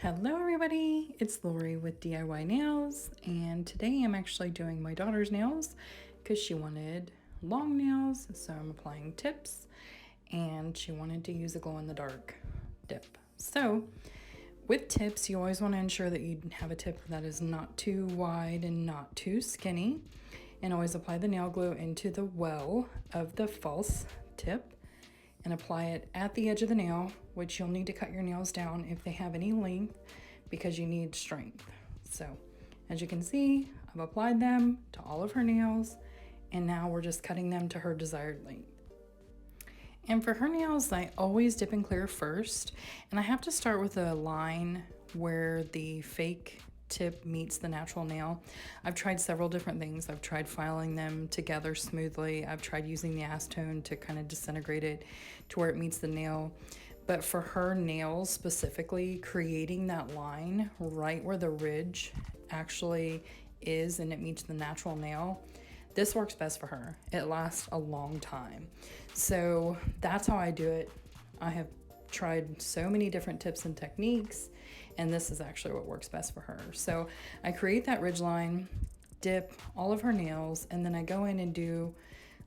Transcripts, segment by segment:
Hello everybody, it's Lori with DIY Nails, and today I'm actually doing my daughter's nails because she wanted long nails, so I'm applying tips, and she wanted to use a glow-in-the-dark dip. So with tips, you always want to ensure that you have a tip that is not too wide and not too skinny, and always apply the nail glue into the well of the false tip and apply it at the edge of the nail, which you'll need to cut your nails down if they have any length because you need strength. So as you can see, I've applied them to all of her nails, and now we're just cutting them to her desired length. And for her nails, I always dip and clear first, and I have to start with a line where the fake tip meets the natural nail. I've tried several different things. I've tried filing them together smoothly. I've tried using the acetone to kind of disintegrate it to where it meets the nail. But for her nails specifically, creating that line right where the ridge actually is and it meets the natural nail, this works best for her. It lasts a long time. So that's how I do it. I have tried so many different tips and techniques, and this is actually what works best for her. So I create that ridge line, dip all of her nails, and then I go in and do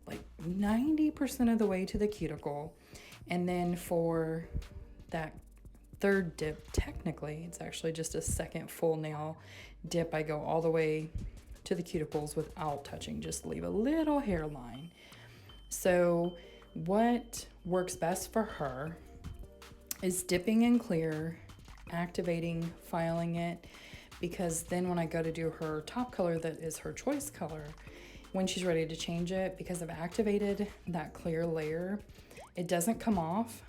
like 90% of the way to the cuticle. And then for that third dip, technically it's actually just a second full nail dip. I go all the way to the cuticles without touching, just leave a little hairline. So what works best for her is dipping in clear, activating, filing it, because then when I go to do her top color that is her choice color, when she's ready to change it, because I've activated that clear layer, it doesn't come off,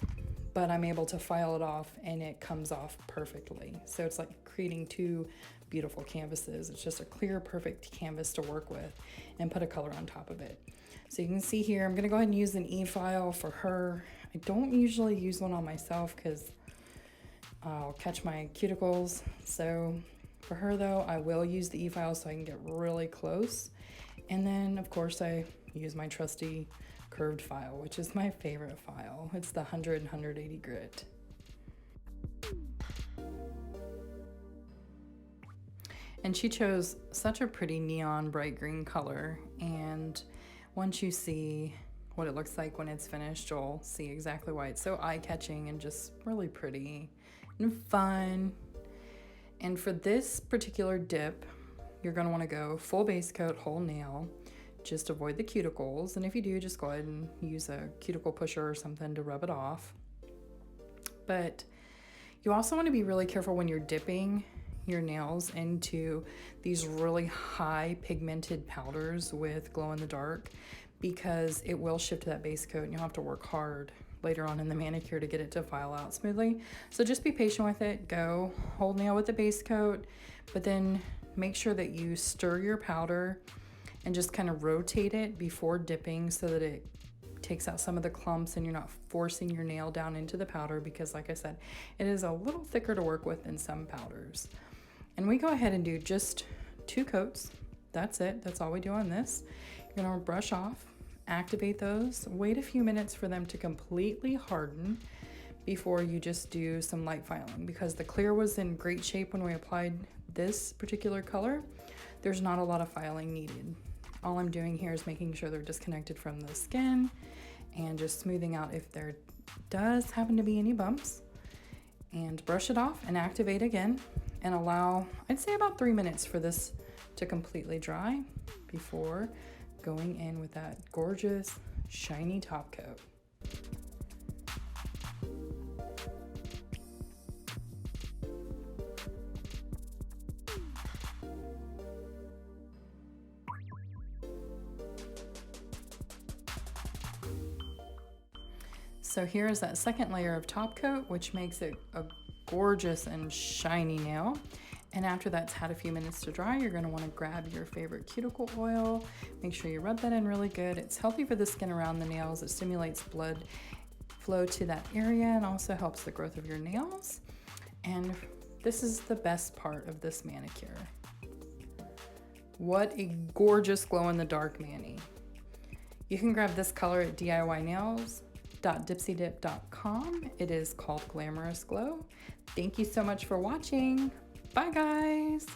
but I'm able to file it off and it comes off perfectly. So it's like creating two beautiful canvases. It's just a clear, perfect canvas to work with and put a color on top of it. So you can see here, I'm gonna go ahead and use an e-file for her. I don't usually use one on myself because I'll catch my cuticles. So for her though, I will use the e-file so I can get really close. And then of course I use my trusty curved file, which is my favorite file. It's the 100 and 180 grit. And she chose such a pretty neon bright green color, and once you see what it looks like when it's finished, you'll see exactly why it's so eye-catching and just really pretty and fun. And for this particular dip, you're going to want to go full base coat, whole nail. Just avoid the cuticles, and if you do, just go ahead and use a cuticle pusher or something to rub it off. But you also want to be really careful when you're dipping your nails into these really high pigmented powders with glow in the dark, because it will shift to that base coat and you'll have to work hard later on in the manicure to get it to file out smoothly. So just be patient with it. Go whole nail with the base coat, but then make sure that you stir your powder and just kind of rotate it before dipping so that it takes out some of the clumps and you're not forcing your nail down into the powder, because like I said, it is a little thicker to work with than some powders. And we go ahead and do just 2 coats. That's it. That's all we do on this. You're gonna brush off, activate those, wait a few minutes for them to completely harden before you just do some light filing, because the clear was in great shape when we applied this particular color. There's not a lot of filing needed. All I'm doing here is making sure they're disconnected from the skin and just smoothing out if there does happen to be any bumps, and brush it off and activate again and allow, I'd say, about 3 minutes for this to completely dry before going in with that gorgeous shiny top coat. So here is that second layer of top coat, which makes it a gorgeous and shiny nail. And after that's had a few minutes to dry, you're going to want to grab your favorite cuticle oil. Make sure you rub that in really good. It's healthy for the skin around the nails. It stimulates blood flow to that area and also helps the growth of your nails. And this is the best part of this manicure. What a gorgeous glow in the dark mani. You can grab this color at DIY Nails. www.dipsydip.com. It is called Glamorous Glow. Thank you so much for watching. Bye, guys.